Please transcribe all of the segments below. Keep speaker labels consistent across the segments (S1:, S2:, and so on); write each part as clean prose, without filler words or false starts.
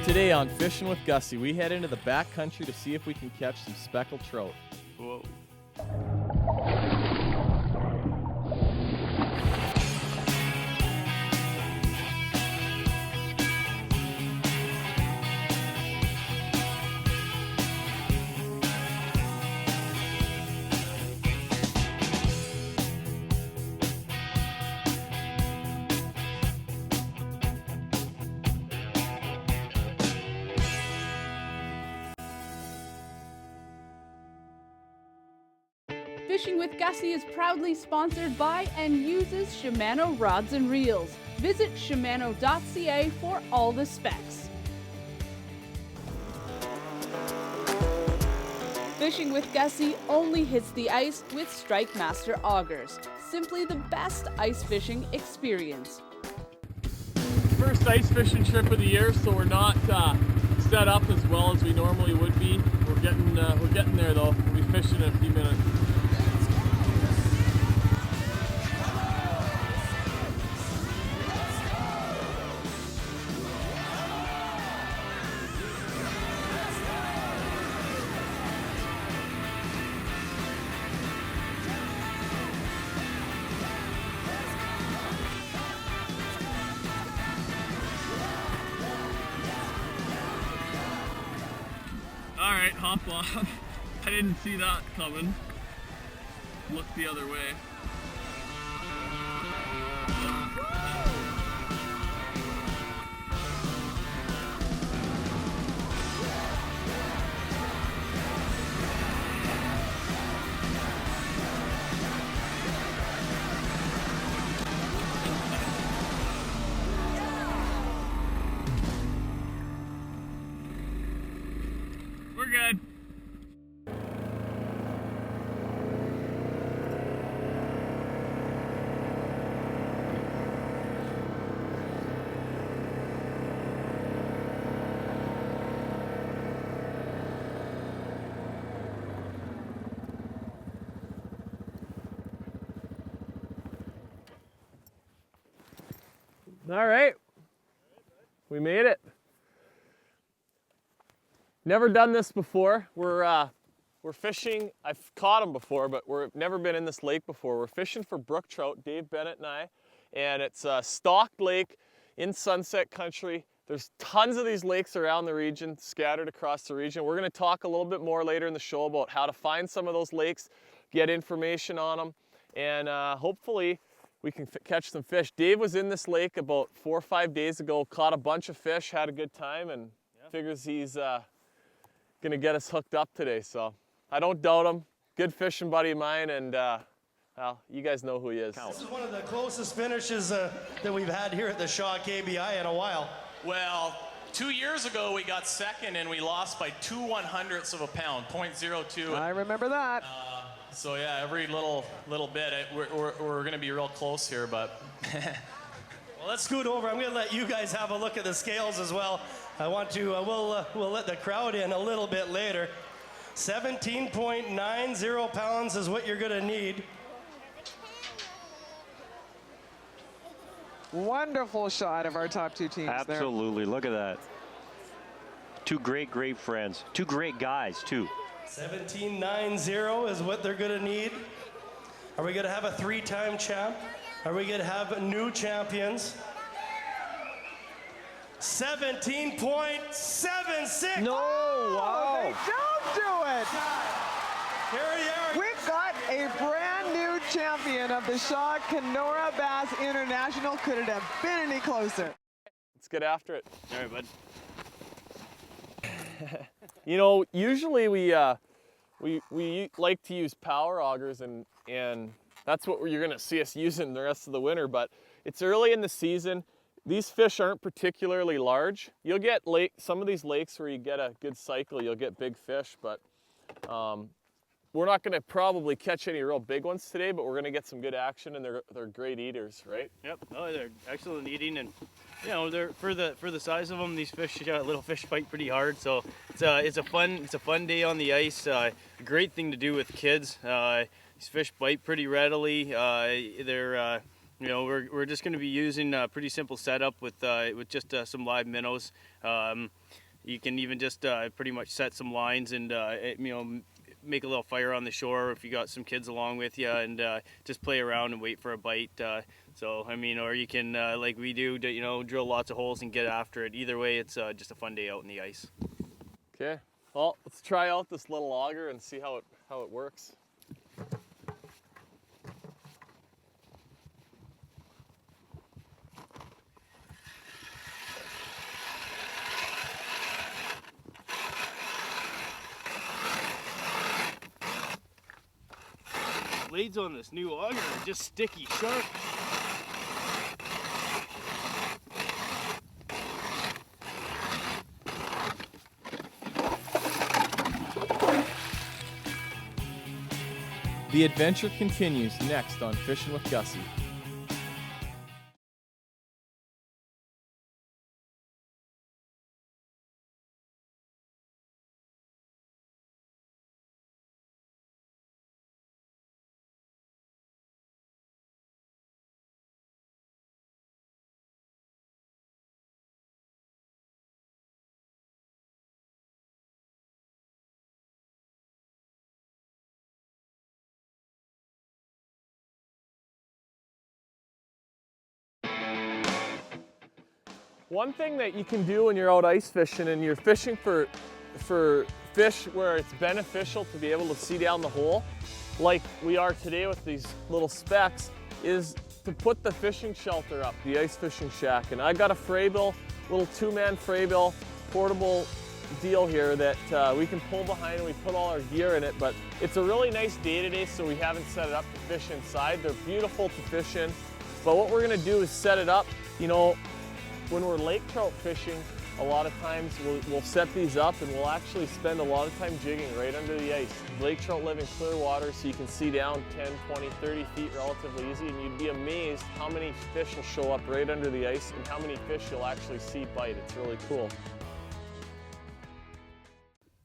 S1: Today on Fishing with Gussy, we head into the back country to see if we can catch some speckled trout.
S2: Whoa.
S3: Fishing with Gussy is proudly sponsored by and uses Shimano rods and reels. Visit Shimano.ca for all the specs. Fishing with Gussy only hits the ice with Strike Master augers. Simply the best ice fishing experience.
S1: First ice fishing trip of the year, so we're not set up as well as we normally would be. We're getting there though. We'll be fishing in a few minutes. Alright, hop on. I didn't see that coming. Look the other way. We're good. All right, we made it. Never done this before. We're fishing. I've caught them before, but we've never been in this lake before. We're fishing for brook trout, Dave Bennett and I, and it's a stocked lake in Sunset Country. There's tons of these lakes around the region, scattered across the region. We're going to talk a little bit more later in the show about how to find some of those lakes, get information on them, and hopefully we can catch some fish. Dave was in this lake about 4 or 5 days ago, caught a bunch of fish, had a good time, and figures he's gonna get us hooked up today. So I don't doubt him. Good fishing buddy of mine, and well, you guys know who he is.
S4: This is one of the closest finishes that we've had here at the Shaw KBI in a while.
S5: Well, 2 years ago we got second and we lost by 2/100ths of a pound, 0.02.
S6: I remember that.
S5: So yeah, every little bit, we're gonna be real close here, but.
S4: Well, let's scoot over. I'm gonna let you guys have a look at the scales as well. I want to, we'll let the crowd in a little bit later. 17.90 pounds is what you're gonna need.
S6: Wonderful shot of our top two teams.
S2: Absolutely, look at that. Two great friends. Two great guys, too.
S4: 17.90 is what they're gonna need. Are we gonna have a 3-time champ? Are we gonna have new champions? 17.76.
S6: No, wow. They don't do it.
S4: Here we are.
S6: We've got a brand new champion of the Shaw Kenora Bass International. Could it have been any closer?
S1: Let's get after it.
S2: All right, bud.
S1: You know, usually we like to use power augers, and that's what you're gonna see us using the rest of the winter, but it's early in the season. These fish aren't particularly large. You'll get some of these lakes where you get a good cycle, you'll get big fish, but we're not gonna probably catch any real big ones today, but we're gonna get some good action, and they're great eaters, right?
S7: Yep. Oh, they're excellent eating, and you know, they're for the size of them. These fish, little fish bite pretty hard, so it's a fun day on the ice. A great thing to do with kids. These fish bite pretty readily. They're You know, we're just going to be using a pretty simple setup with just some live minnows. You can even just pretty much set some lines and you know, make a little fire on the shore if you got some kids along with you, and just play around and wait for a bite. So I mean, or you can like we do, you know, drill lots of holes and get after it. Either way, it's just a fun day out in the ice.
S1: Okay, well, let's try out this little auger and see how it works.
S7: Blades on this new auger are just sticky sharp.
S1: The adventure continues next on Fishing with Gussy. One thing that you can do when you're out ice fishing and you're fishing for fish where it's beneficial to be able to see down the hole, like we are today with these little specks, is to put the fishing shelter up, the ice fishing shack. And I got a Fraybill, little 2-man Fraybill portable deal here that we can pull behind, and we put all our gear in it. But it's a really nice day today, so we haven't set it up to fish inside. They're beautiful to fish in. But what we're gonna do is set it up, you know, when we're lake trout fishing, a lot of times we'll set these up and we'll actually spend a lot of time jigging right under the ice. Lake trout live in clear water, so you can see down 10, 20, 30 feet relatively easy, and you'd be amazed how many fish will show up right under the ice and how many fish you'll actually see bite. It's really cool.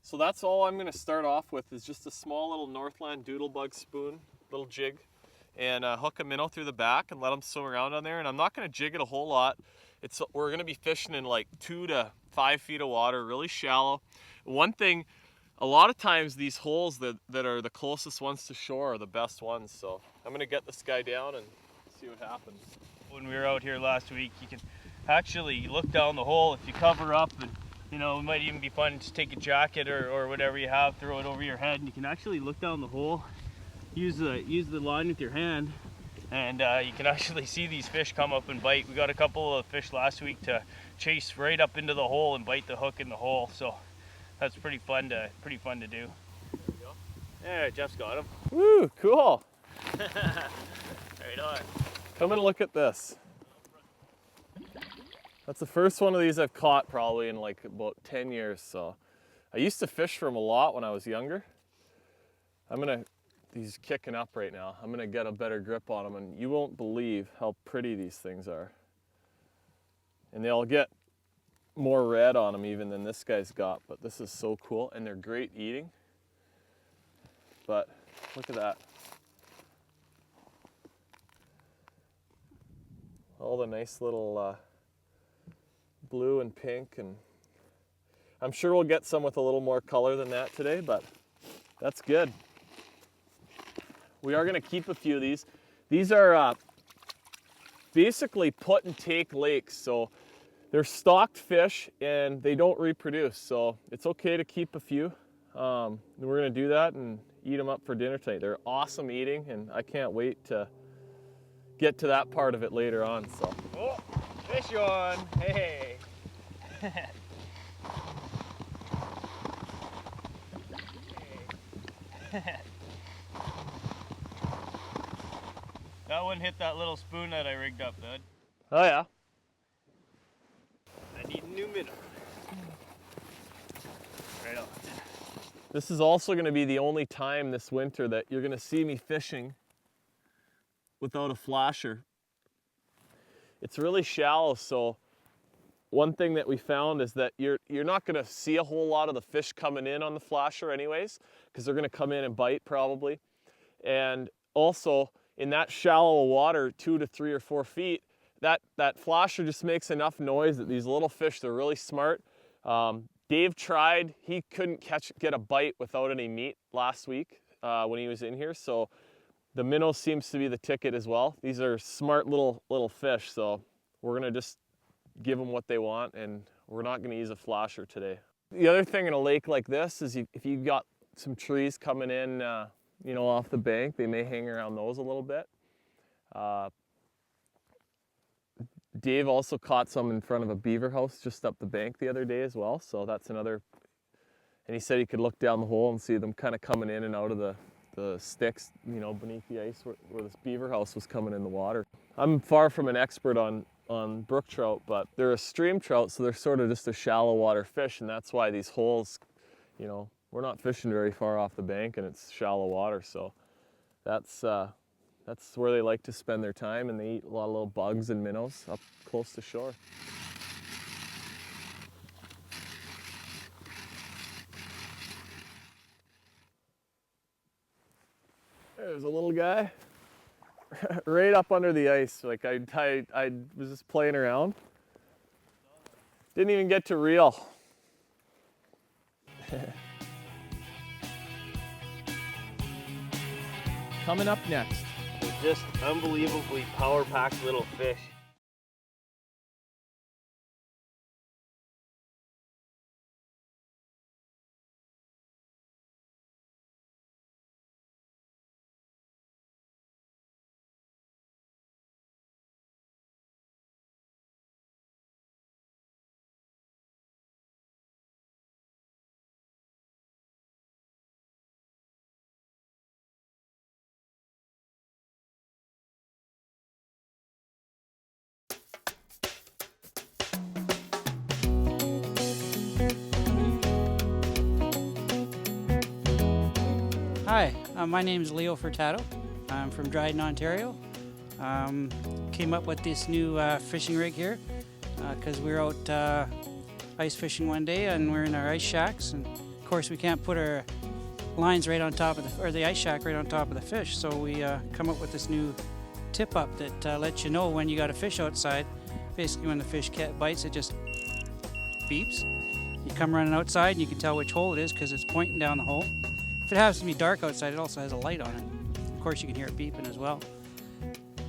S1: So that's all I'm gonna start off with, is just a small little Northland doodlebug spoon, little jig, and hook a minnow through the back and let them swim around on there. And I'm not gonna jig it a whole lot. We're gonna be fishing in like 2 to 5 feet of water, really shallow. One thing, a lot of times these holes that are the closest ones to shore are the best ones. So I'm gonna get this guy down and see what happens.
S7: When we were out here last week, you can actually look down the hole if you cover up, and you know, it might even be fun to just take a jacket or whatever you have, throw it over your head, and you can actually look down the hole, use the line with your hand, and you can actually see these fish come up and bite. We got a couple of fish last week to chase right up into the hole and bite the hook in the hole, so that's pretty fun to do. There we go. Yeah, Jeff's got him.
S1: Woo, cool.
S7: Right on.
S1: Come and look at this. That's the first one of these I've caught probably in like about 10 years. So I used to fish for them a lot when I was younger. He's kicking up right now. I'm gonna get a better grip on them, and you won't believe how pretty these things are. And they'll get more red on them even than this guy's got, but this is so cool, and they're great eating. But look at that. All the nice little blue and pink, and I'm sure we'll get some with a little more color than that today, but that's good. We are going to keep a few of these. These are basically put and take lakes, so they're stocked fish and they don't reproduce, so it's okay to keep a few. We're going to do that and eat them up for dinner tonight. They're awesome eating, and I can't wait to get to that part of it later on. So.
S7: Oh, fish on! Hey. That one hit that little spoon that I rigged up, bud.
S1: Oh yeah.
S7: I need a new minnow. Right on.
S1: This is also going to be the only time this winter that you're going to see me fishing without a flasher. It's really shallow, so one thing that we found is that you're not going to see a whole lot of the fish coming in on the flasher anyways, because they're going to come in and bite probably. And also, in that shallow water, 2 to 3 or 4 feet, that flasher just makes enough noise that these little fish, they're really smart. Dave tried, he couldn't get a bite without any meat last week when he was in here, so the minnow seems to be the ticket as well. These are smart little fish, so we're gonna just give them what they want, and we're not gonna use a flasher today. The other thing in a lake like this is if you got some trees coming in, you know, off the bank, they may hang around those a little bit. Dave also caught some in front of a beaver house just up the bank the other day as well, so that's another, and he said he could look down the hole and see them kind of coming in and out of the sticks, you know, beneath the ice where this beaver house was coming in the water. I'm far from an expert on brook trout, but they're a stream trout, so they're sort of just a shallow water fish, and that's why these holes, you know, we're not fishing very far off the bank and it's shallow water, so that's where they like to spend their time, and they eat a lot of little bugs and minnows up close to shore. There's a little guy right up under the ice. Like I was just playing around. Didn't even get to reel. Coming up next.
S7: Just unbelievably power-packed little fish.
S8: Hi, my name is Leo Furtado. I'm from Dryden, Ontario. Came up with this new fishing rig here because we were out ice fishing one day and we're in our ice shacks, and of course we can't put our lines right on top of the ice shack right on top of the fish, so we come up with this new tip up that lets you know when you got a fish outside. Basically when the fish bites, it just beeps. You come running outside and you can tell which hole it is because it's pointing down the hole. If it happens to be dark outside, it also has a light on it. Of course, you can hear it beeping as well.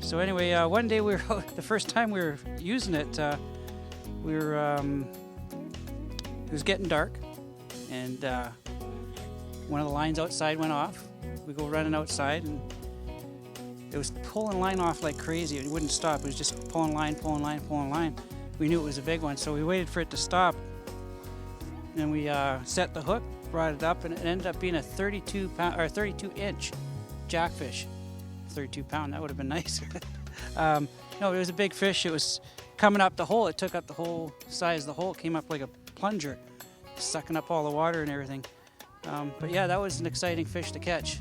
S8: So anyway, one day we were out, the first time we were using it, it was getting dark, and one of the lines outside went off. We go running outside, and it was pulling line off like crazy. It wouldn't stop. It was just pulling line, pulling line, pulling line. We knew it was a big one, so we waited for it to stop. And we set the hook, brought it up, and it ended up being a 32-inch jackfish. 32-pound, that would have been nice. No, it was a big fish. It was coming up the hole. It took up the whole size of the hole. It came up like a plunger, sucking up all the water and everything. But yeah, that was an exciting fish to catch.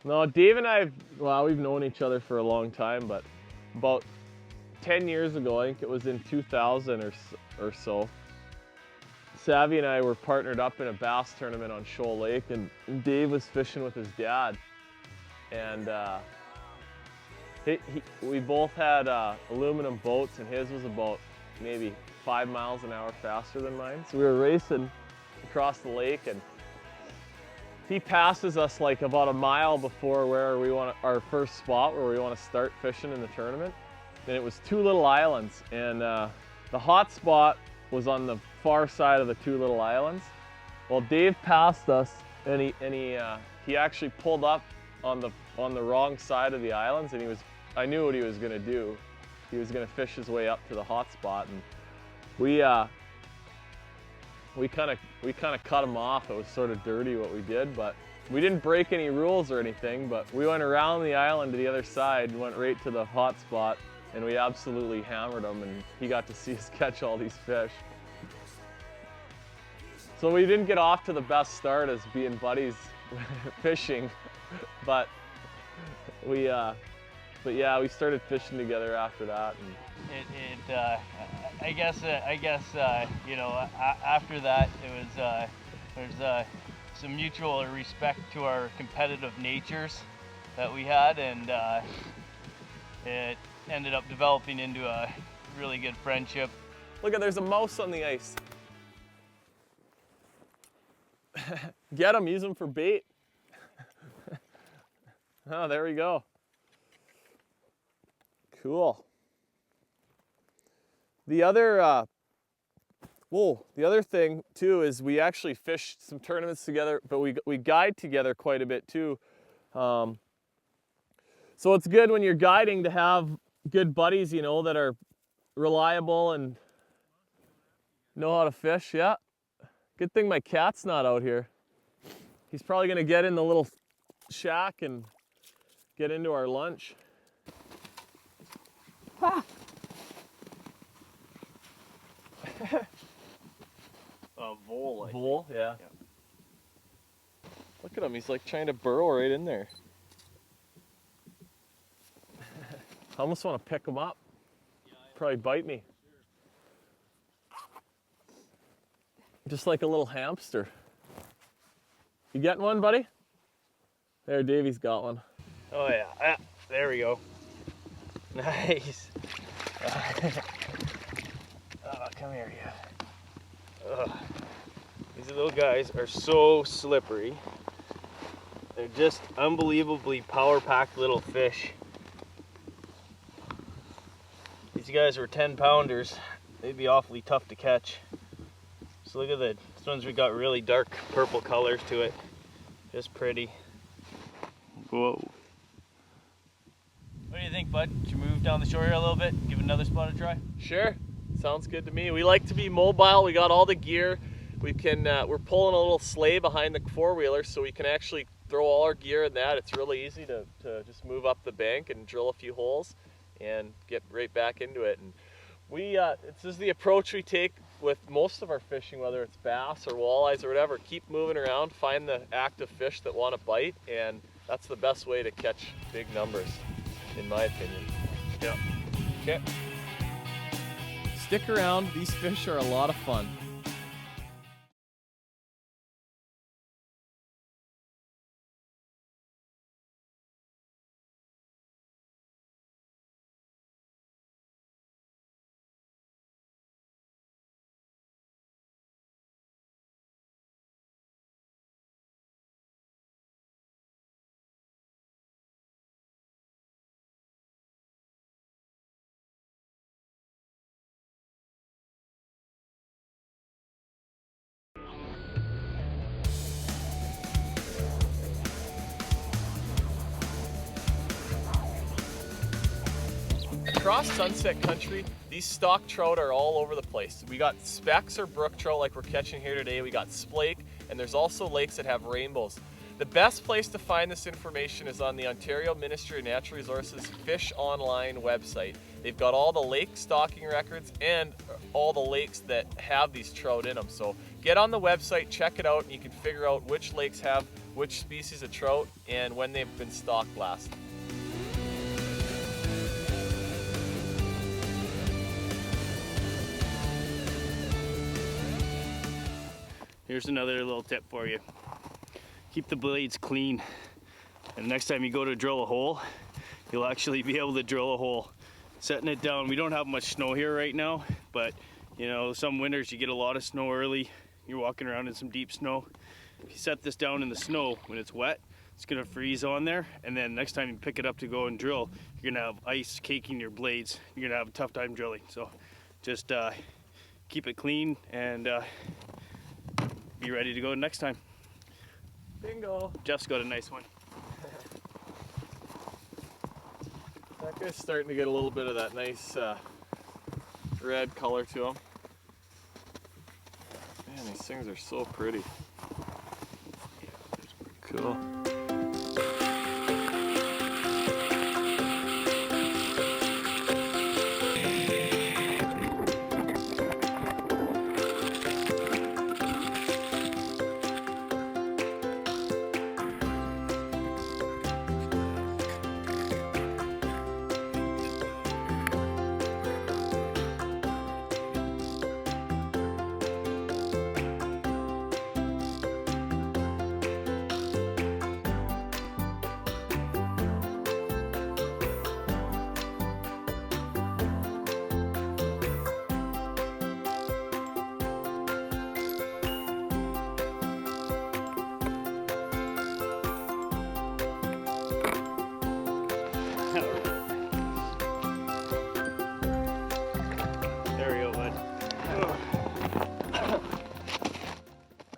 S1: No, Dave and I, well, we've known each other for a long time, but about 10 years ago, I think it was in 2000 or so, Savvy and I were partnered up in a bass tournament on Shoal Lake, and Dave was fishing with his dad. And we both had aluminum boats, and his was about maybe 5 miles an hour faster than mine. So we were racing across the lake, and he passes us like about a mile before where we want our first spot where we want to start fishing in the tournament. And it was 2 little islands, and the hot spot was on the far side of the 2 little islands. Well, Dave passed us, and he actually pulled up on the wrong side of the islands, and I knew what he was going to do. He was going to fish his way up to the hot spot, and we kind of cut him off. It was sort of dirty what we did, but we didn't break any rules or anything. But we went around the island to the other side and went right to the hot spot, and we absolutely hammered him, and he got to see us catch all these fish. So we didn't get off to the best start as being buddies fishing, but we But yeah, we started fishing together after that. And
S7: I guess you know, after that it was there's some mutual respect to our competitive natures that we had, and it ended up developing into a really good friendship.
S1: Look, there's a mouse on the ice. Get him, use him for bait. Oh, there we go. Cool. The other thing too is we actually fished some tournaments together, but we guide together quite a bit too. So it's good when you're guiding to have good buddies, you know, that are reliable and know how to fish. Yeah. Good thing my cat's not out here. He's probably gonna get in the little shack and get into our lunch.
S7: A vole.
S1: Vole, yeah. Look at him, he's like trying to burrow right in there. I almost want to pick him up. Probably bite me. Just like a little hamster. You getting one, buddy? There, Davey's got one.
S7: Oh yeah, ah, there we go. Nice. Oh, come here, you. These little guys are so slippery. They're just unbelievably power-packed little fish. These guys were 10-pounders. They'd be awfully tough to catch. So look at this one's got really dark purple colors to it. Just pretty. Whoa. What do you think, bud? Should you move down the shore here a little bit? Give another spot a try?
S1: Sure, sounds good to me. We like to be mobile. We got all the gear. We can. We're pulling a little sleigh behind the four-wheeler, so we can actually throw all our gear in that. It's really easy to just move up the bank and drill a few holes and get right back into it. And this is the approach we take with most of our fishing, whether it's bass or walleyes or whatever. Keep moving around, find the active fish that want to bite, and that's the best way to catch big numbers, in my opinion.
S7: Yeah.
S1: Okay. Stick around, these fish are a lot of fun. Across Sunset Country, these stock trout are all over the place. We got specks or brook trout like we're catching here today. We got splake, and there's also lakes that have rainbows. The best place to find this information is on the Ontario Ministry of Natural Resources Fish Online website. They've got all the lake stocking records and all the lakes that have these trout in them. So get on the website, check it out, and you can figure out which lakes have which species of trout and when they've been stocked last.
S7: Here's another little tip for you. Keep the blades clean. And next time you go to drill a hole, you'll actually be able to drill a hole. Setting it down, we don't have much snow here right now, but you know, some winters you get a lot of snow early. You're walking around in some deep snow. If you set this down in the snow when it's wet, it's gonna freeze on there, and then next time you pick it up to go and drill, you're gonna have ice caking your blades. You're gonna have a tough time drilling. So just keep it clean and be ready to go next time.
S1: Bingo.
S7: Jeff's got a nice one.
S1: That guy's starting to get a little bit of that nice red color to him. Man, these things are so pretty. Cool.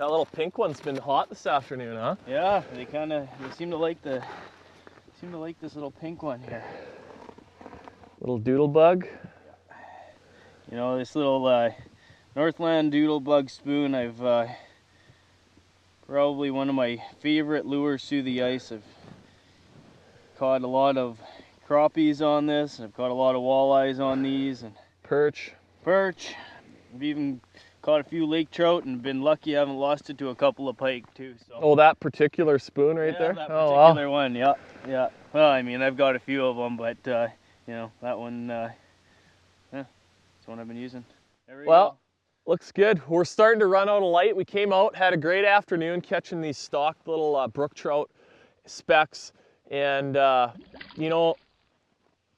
S1: That little pink one's been hot this afternoon, huh?
S7: Yeah, they seem to like this little pink one here.
S1: Little doodle bug.
S7: You know, this little Northland doodle bug spoon, I've probably one of my favorite lures through the ice. I've caught a lot of crappies on this. I've caught a lot of walleyes on these, and
S1: Perch.
S7: I've even caught a few lake trout and been lucky I haven't lost it to a couple of pike too. So.
S1: Oh, that particular spoon right there?
S7: That
S1: Oh,
S7: particular one, yeah. Well, I mean, I've got a few of them, but you know, that one, that's one I've been using.
S1: Well, looks good. We're starting to run out of light. We came out, had a great afternoon catching these stocked little brook trout, specks, and you know,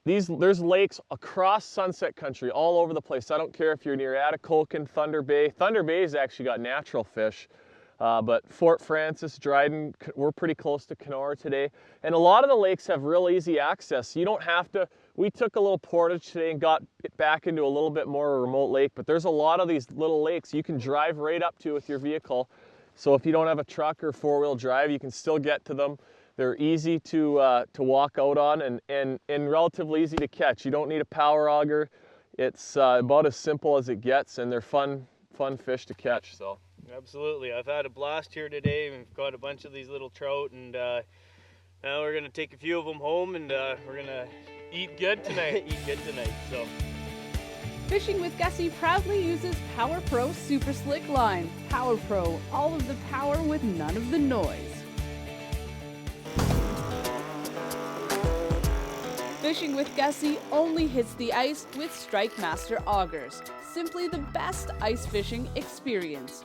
S1: there's lakes across Sunset Country all over the place. I don't care if you're near Atikokan, Thunder Bay. Thunder Bay's actually got natural fish, but Fort Francis, Dryden, we're pretty close to Kenora today. And a lot of the lakes have real easy access. You don't have to, we took a little portage today and got it back into a little bit more remote lake, but there's a lot of these little lakes you can drive right up to with your vehicle. So if you don't have a truck or four-wheel drive, you can still get to them. They're easy to walk out on and relatively easy to catch. You don't need a power auger. It's about as simple as it gets, and they're fun fish to catch. So
S7: absolutely, I've had a blast here today. We've got a bunch of these little trout, and now we're gonna take a few of them home, and we're gonna eat good tonight. So.
S3: Fishing with Gussy proudly uses Power Pro Super Slick line. Power Pro, all of the power with none of the noise. Fishing with Gussy only hits the ice with Strike Master augers. Simply the best ice fishing experience.